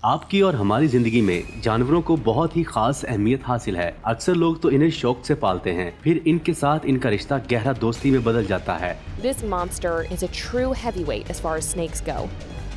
आपकी और हमारी जिंदगी में जानवरों को बहुत ही खास अहमियत हासिल है। अक्सर लोग तो इन्हें शौक से पालते हैं, फिर इनके साथ इनका रिश्ता गहरा दोस्ती में बदल जाता है। This monster is a true heavyweight as far as snakes go.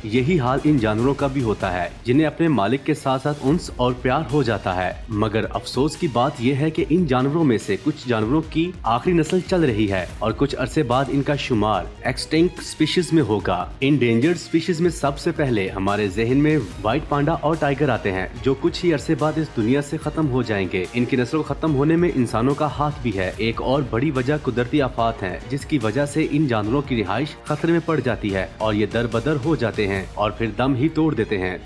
यही हाल इन जानवरों का भी होता है, जिन्हें अपने मालिक के साथ साथ उन्स और प्यार हो जाता है। मगर अफसोस की बात यह है कि इन जानवरों में से कुछ जानवरों की आखिरी नस्ल चल रही है और कुछ अरसे बाद इनका शुमार एक्सटिंक्ट स्पीशीज में होगा। इंडेंजर्ड स्पीशीज में सबसे पहले हमारे जहन में व्हाइट पांडा और टाइगर आते हैं, जो कुछ ही अरसे बाद इस दुनिया से खत्म हो जाएंगे। इनकी नस्ल खत्म होने में इंसानों का हाथ भी है। एक और बड़ी वजह कुदरती आफात है, जिसकी वजह से इन जानवरों की रिहाइश खतरे में पड़ जाती है और ये दर बदर हो जाते हैं और फिर दम ही तोड़ देते हैं।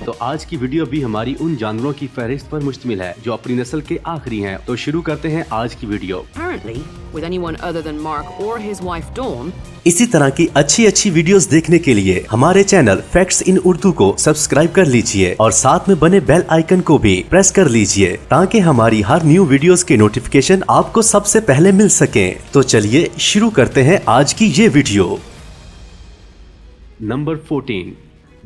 तो आज की वीडियो भी हमारी उन जानवरों की फहरिस्त पर मुश्तमिल है जो अपनी नस्ल के आखिरी हैं। तो शुरू करते हैं आज की video. Apparently, with anyone other than Mark or his wife Dawn, इसी तरह की अच्छी वीडियोस देखने के लिए हमारे चैनल फैक्ट्स इन उर्दू को सब्सक्राइब कर लीजिए और साथ में बने बेल आइकन को भी प्रेस कर लीजिए ताकि हमारी हर न्यू वीडियोस के नोटिफिकेशन आपको सबसे पहले मिल सके। तो चलिए शुरू करते हैं आज की ये वीडियो। नंबर 14,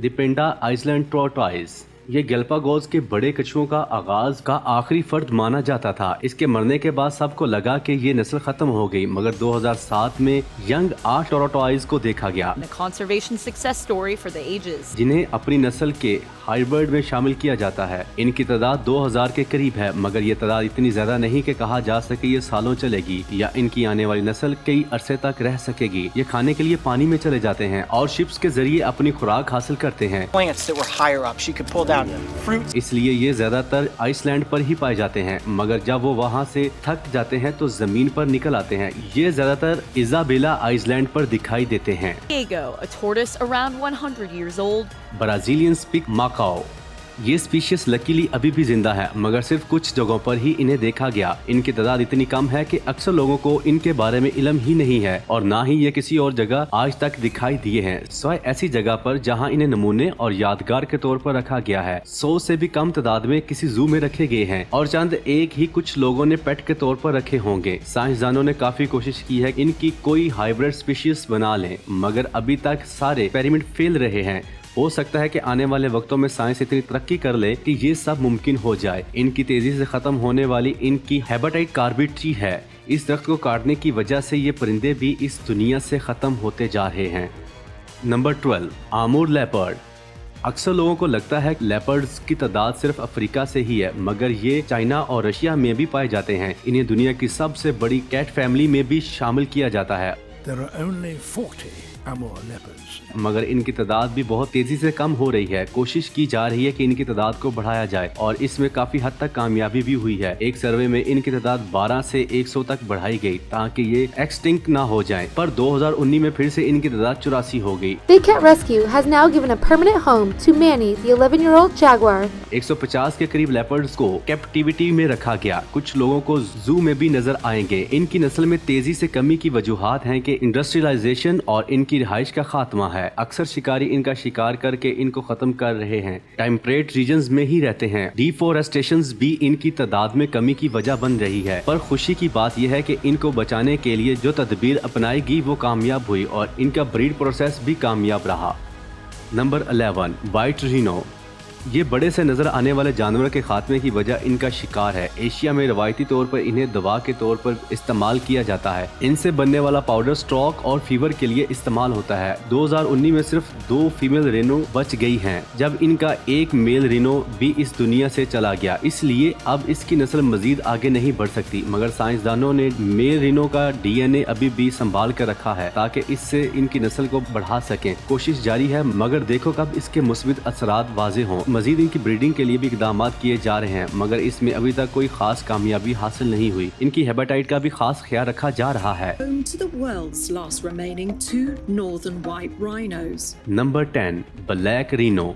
दिपेंडा आइसलैंड टॉर्टॉइस। ये गैलापागोस के बड़े कछुओं का आगाज का आखिरी फर्द माना जाता था। इसके मरने के बाद सबको लगा कि ये नस्ल खत्म हो गई, मगर 2007 में यंग 8 टॉर्टॉइस को देखा गया, A conservation success story for the ages. जिन्हें अपनी नस्ल के हाइब्रिड में शामिल किया जाता है। इनकी तादाद 2000 के करीब है, मगर ये तादाद इतनी ज्यादा नहीं कि कहा जा सके ये सालों चलेगी या इनकी आने वाली नस्ल कई अरसे तक रह सकेगी। ये खाने के लिए पानी में चले जाते हैं और शिप्स के जरिए अपनी खुराक हासिल करते हैं। इसलिए ये ज्यादातर आइसलैंड पर ही पाए जाते हैं, मगर जब वो वहाँ से थक जाते हैं तो जमीन पर निकल आते हैं। ये ज्यादातर इजाबेला आइसलैंड पर दिखाई देते हैं। Diego, a tortoise around 100 years old. Brazilian Spix macaw. ये स्पीशीज लकीली अभी भी जिंदा है, मगर सिर्फ कुछ जगहों पर ही इन्हें देखा गया। इनकी तादाद इतनी कम है कि अक्सर लोगों को इनके बारे में इल्म ही नहीं है और ना ही ये किसी और जगह आज तक दिखाई दिए हैं, सिवाय ऐसी जगह पर जहां इन्हें नमूने और यादगार के तौर पर रखा गया है। 100 से भी कम तादाद में किसी जू में रखे गए हैं और चंद एक ही कुछ लोगों ने पेट के तौर पर रखे होंगे। साइंसदानों ने काफी कोशिश की है इनकी कोई हाइब्रिड स्पीशीज बना लें, मगर अभी तक सारे एक्सपेरिमेंट फेल रहे हैं। हो सकता है कि आने वाले वक्तों में साइंस इतनी तरक्की कर ले कि ये सब मुमकिन हो जाए। इनकी तेजी से खत्म होने वाली इनकी हैबिटेट कार्बिड ट्री है। इस दरख्त को काटने की वजह से ये परिंदे भी इस दुनिया से खत्म होते जा रहे हैं। Number 12, Amur leopard. अक्सर लोगों को लगता है लेपर्ड्स की तादाद सिर्फ अफ्रीका से ही है, मगर ये चाइना और रशिया में भी पाए जाते हैं। इन्हें दुनिया की सबसे बड़ी कैट फैमिली में भी शामिल किया जाता है। There are only 40 Amur leopards. मगर इनकी तादाद भी बहुत तेजी से कम हो रही है। कोशिश की जा रही है कि इनकी तादाद को बढ़ाया जाए और इसमें काफी हद तक कामयाबी भी हुई है। एक सर्वे में इनकी तादाद 12 से 100 तक बढ़ाई गई ताकि ये एक्सटिंक्ट ना हो जाएं, पर 2019 में फिर से इनकी तादाद 84 हो गई। Big Cat Rescue has now given a permanent home to Manny, the 11-year-old jaguar. 150 के करीब लेपर्ड्स को कैप्टिविटी में रखा गया। कुछ लोगों को जू में भी नजर आएंगे। इनकी नस्ल में तेजी से कमी की वजूहात हैं कि इंडस्ट्रियलाइजेशन और इनकी रिहाइश का खात्मा है। अक्सर शिकारी इनका शिकार करके इनको खत्म कर रहे हैं। टेम्परेट रीजन्स में ही रहते हैं। डिफोरेस्टेशंस भी इनकी तादाद में कमी की वजह बन रही है, पर खुशी की बात यह है कि इनको बचाने के लिए जो तदबीर अपनाई वो कामयाब हुई और इनका ब्रीड प्रोसेस भी कामयाब रहा। Number 11, white Reno. ये बड़े से नजर आने वाले जानवर के खात्मे की वजह इनका शिकार है। एशिया में रवायती तौर पर इन्हें दवा के तौर पर इस्तेमाल किया जाता है। इनसे बनने वाला पाउडर स्ट्रोक और फीवर के लिए इस्तेमाल होता है। 2019 में सिर्फ 2 फीमेल रेनो बच गई हैं, जब इनका एक मेल रेनो भी इस दुनिया से चला गया। इसलिए अब इसकी नस्ल मजीद आगे नहीं बढ़ सकती, मगर साइंसदानों ने मेल रेनो का DNA अभी भी संभाल कर रखा है ताकि इससे इनकी नस्ल को बढ़ा सकें। कोशिश जारी है, मगर देखो कब इसके मुस्बित असरात वाज़ेह हों। मजीद इनकी ब्रीडिंग के लिए भी इकदाम किए जा रहे हैं, मगर इसमें अभी तक कोई खास कामयाबी हासिल नहीं हुई। इनकी हैबिटेट का भी खास ख्याल रखा जा रहा है। home to the world's last remaining 2 northern white rhinos. Number 10, black Reno.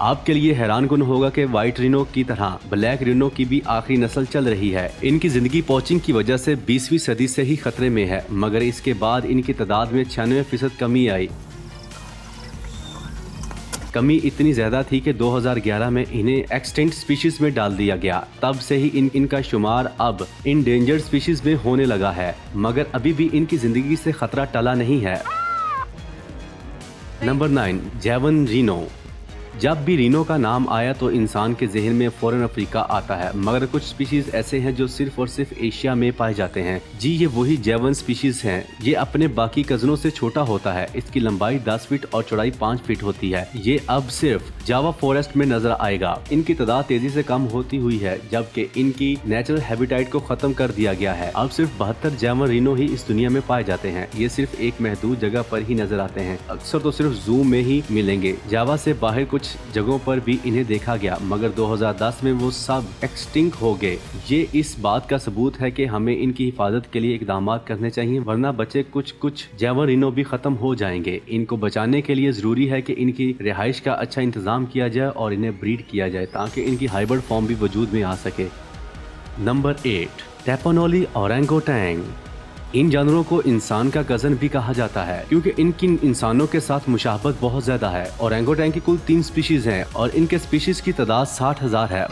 आपके लिए हैरानकुन होगा कि व्हाइट रीनो की तरह ब्लैक रीनो की भी आखिरी नस्ल चल रही है। इनकी जिंदगी पोचिंग की वजह से 20वीं सदी से ही खतरे में है, मगर इसके बाद इनकी तादाद में 96% कमी आई। कमी इतनी ज्यादा थी कि 2011 में इन्हें एक्सटिंक्ट स्पीशीज में डाल दिया गया। तब से ही इनका शुमार अब इंडेंजर्ड स्पीशीज में होने लगा है, मगर अभी भी इनकी जिंदगी से खतरा टला नहीं है। नंबर 9, जैवन रीनो। जब भी रीनो का नाम आया तो इंसान के जहन में फौरन अफ्रीका आता है, मगर कुछ स्पीशीज ऐसे हैं जो सिर्फ और सिर्फ एशिया में पाए जाते हैं। जी ये वही जैवन स्पीशीज हैं। ये अपने बाकी कजनों से छोटा होता है। इसकी लंबाई 10 फीट और चौड़ाई 5 फीट होती है। ये अब सिर्फ जावा फॉरेस्ट में नजर आएगा। इनकी तादाद तेजी से कम होती हुई है, जबकि इनकी नेचुरल हैबिटेट को खत्म कर दिया गया है। अब सिर्फ 72 जैवन रीनो ही इस दुनिया में पाए जाते हैं। ये सिर्फ एक महदूद जगह पर ही नजर आते हैं। अक्सर तो सिर्फ जू में ही मिलेंगे। जावा से बाहर कुछ जगहों पर भी इन्हें देखा गया, मगर 2010 में वो सब एक्सटिंक्ट हो गए। ये इस बात का सबूत है कि हमें इनकी हिफाजत के लिए इकदाम करने चाहिए, वरना बचे कुछ जैवन रीनो भी खत्म हो जाएंगे। इनको बचाने के लिए जरूरी है कि इनकी रिहाइश का अच्छा इंतजाम किया जाए और इन्हें ब्रीड किया जाए ताकि इनकी हाइब्रिड फॉर्म भी वजूद में आ सके। Number 8, टैपानोली orangutan. इन जानवरों को इंसान का कज़न भी कहा जाता है क्योंकि इनकी इंसानों के साथ मुशाबत बहुत ज्यादा है। ओरंगुटैन की कुल 3 स्पीशीज हैं और इनके स्पीशीज की तादाद 60,000 है।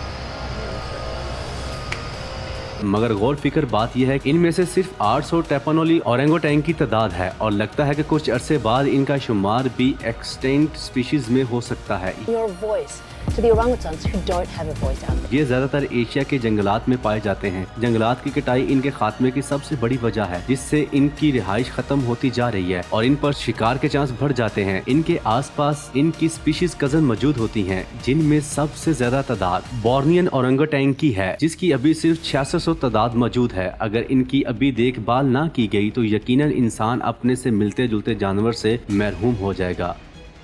मगर गौर फिक्र बात यह है कि इनमें से सिर्फ 800 टैपानोली ओरंगुटैन की तादाद है और लगता है कि कुछ अरसे बाद इनका शुमार भी एक्सटिंक्ट स्पीशीज में हो सकता है। Your voice to the orangutans who don't have a voice out there. ये ज्यादातर एशिया के जंगलात में पाए जाते हैं। जंगलात की कटाई इनके खात्मे की सबसे बड़ी वजह है, जिससे इनकी रिहाइश खत्म होती जा रही है और इन पर शिकार के चांस बढ़ जाते हैं। इनके आसपास इनकी स्पीशीज कजन मौजूद होती हैं, जिनमें सबसे ज्यादा तादाद बोर्नियन ओरंगुटैन की है, जिसकी अभी सिर्फ 600 तादाद मौजूद है। अगर इनकी अभी देखभाल ना की गई तो यकीनन इंसान अपने से मिलते जुलते जानवर से महरूम हो जाएगा।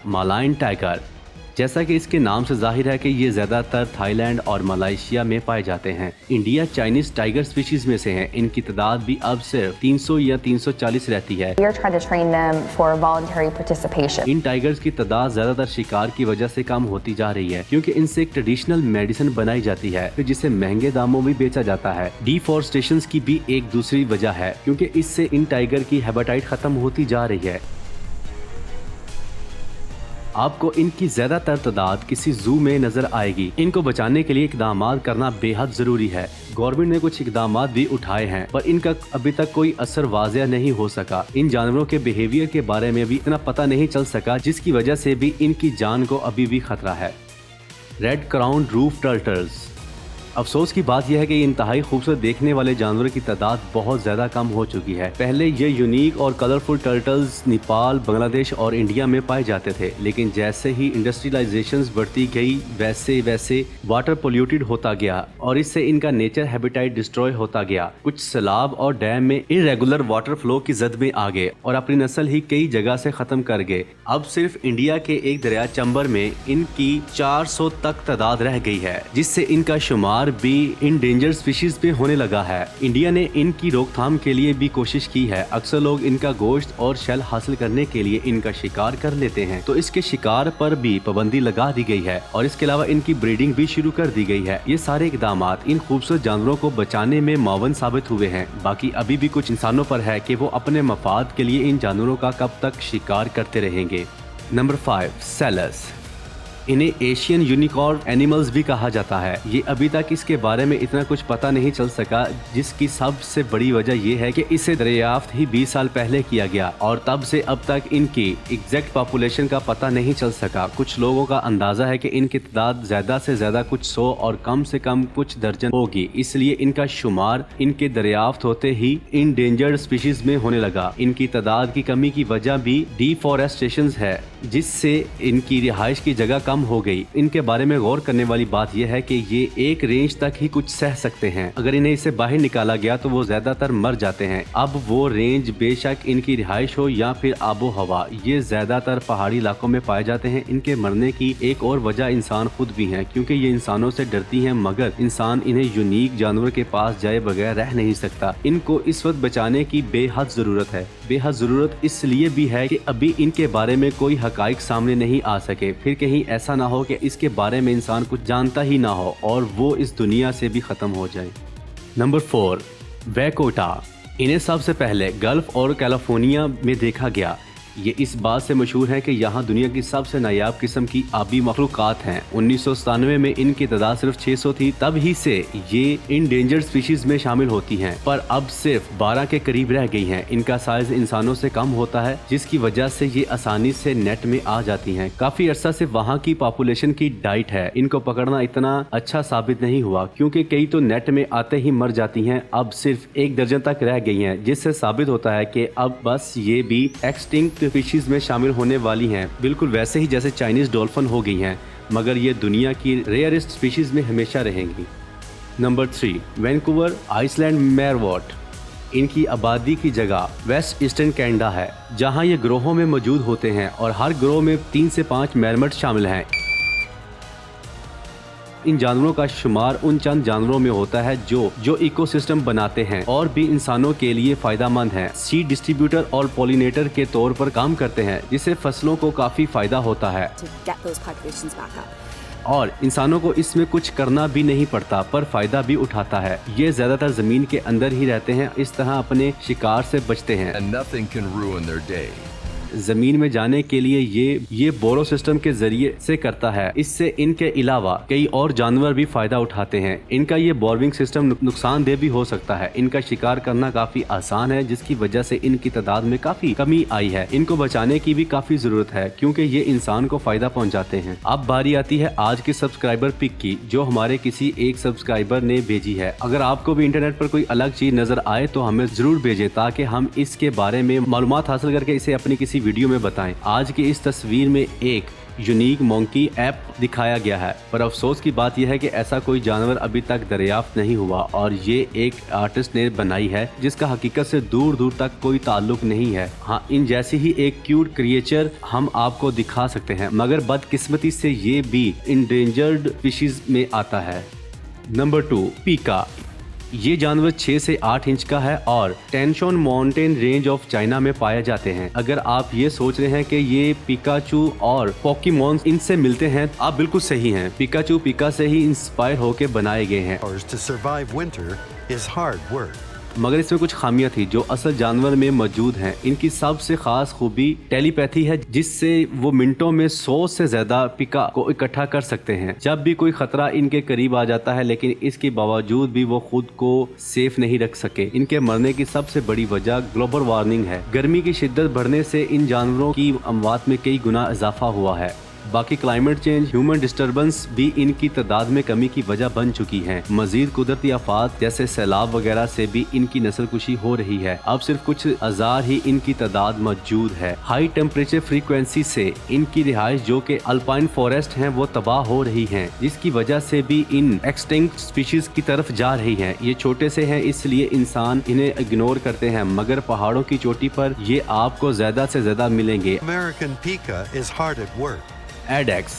Malayan tiger. जैसा कि इसके नाम से जाहिर है कि ये ज्यादातर थाईलैंड और मलेशिया में पाए जाते हैं। इंडिया चाइनीज टाइगर स्पीशीज में से हैं। इनकी तादाद भी अब सिर्फ 300 या 340 रहती है। We are trying to train them for voluntary participation. In tigers की तादाद ज्यादातर शिकार की वजह से कम होती जा रही है क्योंकि इनसे एक ट्रेडिशनल मेडिसिन बनाई जाती है, फिर जिसे महंगे दामों में बेचा जाता है। डिफॉरेस्टेशन की भी एक दूसरी वजह है क्योंकि इससे इन टाइगर की हैबिटेट खत्म होती जा रही है। आपको इनकी ज्यादातर तादाद किसी जू में नजर आएगी। इनको बचाने के लिए इकदाम करना बेहद जरूरी है। गवर्नमेंट ने कुछ इकदाम भी उठाए हैं, पर इनका अभी तक कोई असर वाज़ेह नहीं हो सका। इन जानवरों के बिहेवियर के बारे में भी इतना पता नहीं चल सका, जिसकी वजह से भी इनकी जान को अभी भी खतरा है। Red crown roof turtles. अफसोस की बात यह है कि इंतहाई खूबसूरत देखने वाले जानवरों की तादाद बहुत ज्यादा कम हो चुकी है। पहले ये यूनिक और कलरफुल टर्टल्स नेपाल, बांग्लादेश और इंडिया में पाए जाते थे, लेकिन जैसे ही इंडस्ट्रियलाइजेशन बढ़ती गई वैसे वैसे वाटर पोल्यूटेड होता गया और इससे इनका नेचर हैबिटेट डिस्ट्रॉय होता गया। कुछ सैलाब और डैम में इरेगुलर वाटर फ्लो की जद में आ गए और अपनी नस्ल ही कई जगह से खत्म कर गए। अब सिर्फ इंडिया के एक दरिया चंबर में इनकी 400 तक तादाद रह गई है, जिससे इनका शुमार भी इंडेंजर स्पीशीज पे होने लगा है। इंडिया ने इनकी रोकथाम के लिए भी कोशिश की है। अक्सर लोग इनका गोश्त और शेल हासिल करने के लिए इनका शिकार कर लेते हैं, तो इसके शिकार पर भी पाबंदी लगा दी गई है और इसके अलावा इनकी ब्रीडिंग भी शुरू कर दी गई है। ये सारे इकदाम इन खूबसूरत जानवरों को बचाने में मावन साबित हुए हैं। बाकी अभी भी कुछ इंसानों पर है कि वो अपने मफाद के लिए इन जानवरों का कब तक शिकार करते रहेंगे। Number 5, cells. इन्हें एशियन यूनिकॉर्न एनिमल्स भी कहा जाता है। ये अभी तक इसके बारे में इतना कुछ पता नहीं चल सका, जिसकी सबसे बड़ी वजह यह है कि इसे दरियाफ्त ही 20 साल पहले किया गया और तब से अब तक इनकी एग्जैक्ट पॉपुलेशन का पता नहीं चल सका। कुछ लोगों का अंदाजा है कि इनकी तादाद ज्यादा से ज्यादा कुछ 100 और कम से कम कुछ दर्जन होगी, इसलिए इनका शुमार इनके दरियाफ्त होते ही इंडेंजर्ड स्पीशीज में होने लगा। इनकी तादाद की कमी की वजह भी डिफॉरेस्टेशन है, जिससे इनकी रिहाइश की जगह कम हो गई। इनके बारे में गौर करने वाली बात यह है कि ये एक रेंज तक ही कुछ सह सकते हैं। अगर इन्हें इससे बाहर निकाला गया तो वो ज्यादातर मर जाते हैं। अब वो रेंज बेशक इनकी रिहाइश हो या फिर आबो हवा, ये ज्यादातर पहाड़ी इलाकों में पाए जाते हैं। इनके मरने की एक और वजह इंसान खुद भी है, क्योंकि ये इंसानों से डरती हैं, मगर इंसान इन्हें यूनिक जानवर के पास जाए बगैर रह नहीं सकता। इनको इस वक्त बचाने की बेहद जरूरत है। बेहद जरूरत इसलिए भी है कि अभी इनके बारे में कोई हकाइक सामने नहीं आ सके, फिर कहीं ऐसा ना हो कि इसके बारे में इंसान कुछ जानता ही ना हो और वो इस दुनिया से भी खत्म हो जाए। नंबर 4, वैकोटा। इन्हें सबसे पहले गल्फ और कैलिफोर्निया में देखा गया। ये इस बात से मशहूर है कि यहाँ दुनिया की सबसे नायाब किस्म की आबी मखलूकात हैं। 1997 में इनकी तादाद सिर्फ 600 थी, तब ही से ये इंडेंजर्ड स्पीशीज में शामिल होती हैं, पर अब सिर्फ 12 के करीब रह गई हैं। इनका साइज इंसानों से कम होता है, जिसकी वजह से ये आसानी से नेट में आ जाती हैं। काफी अरसा से वहाँ की पॉपुलेशन की डाइट है। इनको पकड़ना इतना अच्छा साबित नहीं हुआ, क्योंकि कई तो नेट में आते ही मर जाती हैं। अब सिर्फ 1 दर्जन तक रह गई हैं, जिससे साबित होता है कि अब बस ये भी एक्सटिंक्ट स्पीशीज में शामिल होने वाली हैं, बिल्कुल वैसे ही जैसे चाइनीज डॉल्फिन हो गई हैं, मगर ये दुनिया की रेयरेस्ट स्पीशीज में हमेशा रहेंगी। नंबर 3, वैंकूवर आइसलैंड मेरवॉट। इनकी आबादी की जगह वेस्ट ईस्टर्न कनाडा है, जहां ये ग्रोहों में मौजूद होते हैं और हर ग्रोह में 3 से 5 मेरमट शामिल हैं। इन जानवरों का शुमार उन चंद जानवरों में होता है जो इकोसिस्टम बनाते हैं और भी इंसानों के लिए फायदेमंद हैं। सीड डिस्ट्रीब्यूटर और पॉलिनेटर के तौर पर काम करते हैं, जिससे फसलों को काफी फायदा होता है और इंसानों को इसमें कुछ करना भी नहीं पड़ता, पर फायदा भी उठाता है। ये ज्यादातर जमीन के अंदर ही रहते हैं, इस तरह अपने शिकार से बचते हैं। And nothing can ruin their day. जमीन में जाने के लिए ये बोरो सिस्टम के जरिए से करता है। इससे इनके अलावा कई और जानवर भी फायदा उठाते हैं। इनका ये बोरविंग सिस्टम नुकसानदेह भी हो सकता है। इनका शिकार करना काफी आसान है, जिसकी वजह से इनकी तादाद में काफी कमी आई है। इनको बचाने की भी काफी जरूरत है, क्योंकि ये इंसान को फायदा पहुंचाते हैं। अब बारी आती है आज के सब्सक्राइबर पिक की, जो हमारे किसी एक सब्सक्राइबर ने भेजी है। अगर आपको भी इंटरनेट पर कोई अलग चीज नजर आए तो हमें जरूर भेजें, ताकि हम इसके बारे में मालूमात हासिल करके इसे अपनी किसी वीडियो में बताएं। आज की इस तस्वीर में एक यूनिक मोंकी ऐप दिखाया गया है, पर अफसोस की बात यह है कि ऐसा कोई जानवर अभी तक दरियाफ्त नहीं हुआ और ये एक आर्टिस्ट ने बनाई है, जिसका हकीकत से दूर दूर तक कोई ताल्लुक नहीं है। हाँ, इन जैसी ही एक क्यूट क्रिएचर हम आपको दिखा सकते हैं, मगर बदकिस्मती से ये भी इंडेंजर्ड स्पीशीज में आता है। नंबर 2, पीका। ये जानवर 6 से 8 इंच का है और टेंशोन माउंटेन रेंज ऑफ चाइना में पाए जाते हैं। अगर आप ये सोच रहे हैं कि ये पिकाचू और पोकेमॉन इनसे मिलते हैं, आप बिल्कुल सही हैं। पिकाचू पीका से ही इंस्पायर होकर बनाए गए हैं, To survive winter is hard work. मगर इसमें कुछ खामियां थी जो असल जानवर में मौजूद हैं। इनकी सबसे खास खूबी टेलीपैथी है, जिससे वो मिनटों में 100 से ज्यादा पिका को इकट्ठा कर सकते हैं। जब भी कोई खतरा इनके करीब आ जाता है, लेकिन इसके बावजूद भी वो खुद को सेफ नहीं रख सके। इनके मरने की सबसे बड़ी वजह ग्लोबल वार्मिंग है। गर्मी की शिद्दत बढ़ने से इन जानवरों की अमवात में कई गुना इजाफा हुआ है। बाकी क्लाइमेट चेंज, ह्यूमन डिस्टर्बेंस भी इनकी तादाद में कमी की वजह बन चुकी हैं। मजीद कुदरती आफात जैसे सैलाब वगैरह से भी इनकी नस्ल कुशी हो रही है। अब सिर्फ कुछ हजार ही इनकी तादाद मौजूद है। हाई टेम्परेचर फ्रीक्वेंसी से इनकी रिहाइश जो कि अल्पाइन फॉरेस्ट हैं वो तबाह हो रही हैं, जिसकी वजह से भी इन एक्सटिंक्ट स्पीशीज की तरफ जा रही हैं। ये छोटे से हैं, इसलिए इंसान इन्हें इग्नोर करते हैं, मगर पहाड़ों की चोटी पर ये आपको ज्यादा से ज्यादा मिलेंगे। American pika is hard at work. एडेक्स,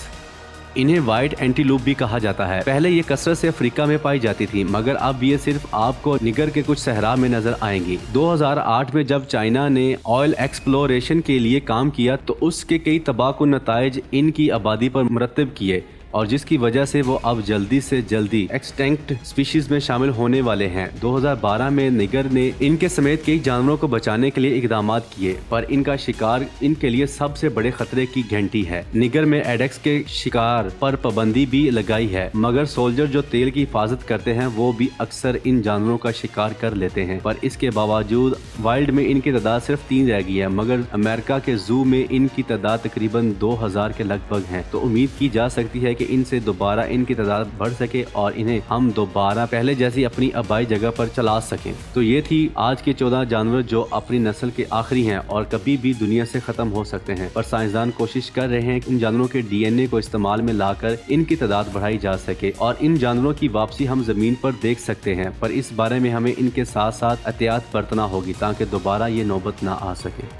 इन्हें व्हाइट एंटीलूप भी कहा जाता है। पहले ये कसरत से अफ्रीका में पाई जाती थी, मगर अब ये सिर्फ आपको निगर के कुछ सहरा में नजर आएंगी। 2008 में जब चाइना ने ऑयल एक्सप्लोरेशन के लिए काम किया, तो उसके कई तबाहकुन नताइज इनकी आबादी पर मुरतब किए, और जिसकी वजह से वो अब जल्दी से जल्दी एक्सटिंक्ट स्पीशीज में शामिल होने वाले हैं। 2012 में निगर ने इनके समेत कई जानवरों को बचाने के लिए इकदाम किए, पर इनका शिकार इनके लिए सबसे बड़े खतरे की घंटी है। निगर में एडेक्स के शिकार पर पाबंदी भी लगाई है, मगर सोल्जर जो तेल की हिफाजत करते हैं वो भी अक्सर इन जानवरों का शिकार कर लेते हैं। पर इसके बावजूद वाइल्ड में इनकी तादाद सिर्फ 3 रह गई है, मगर अमेरिका के जू में इनकी तादाद तकरीबन 2000 के लगभग है। तो उम्मीद की जा सकती है कि इनसे दोबारा इनकी तादाद बढ़ सके और इन्हें हम दोबारा पहले जैसी अपनी आबाई जगह पर चला सकें। तो ये थी आज के 14 जानवर जो अपनी नस्ल के आखिरी हैं और कभी भी दुनिया से खत्म हो सकते हैं, पर साइंसदान कोशिश कर रहे हैं कि इन जानवरों के DNA को इस्तेमाल में लाकर इनकी तादाद बढ़ाई जा सके और इन जानवरों की वापसी हम जमीन पर देख सकते हैं। पर इस बारे में हमें इनके साथ साथ एहतियात बरतना होगी, ताकि दोबारा ये नौबत ना आ सके।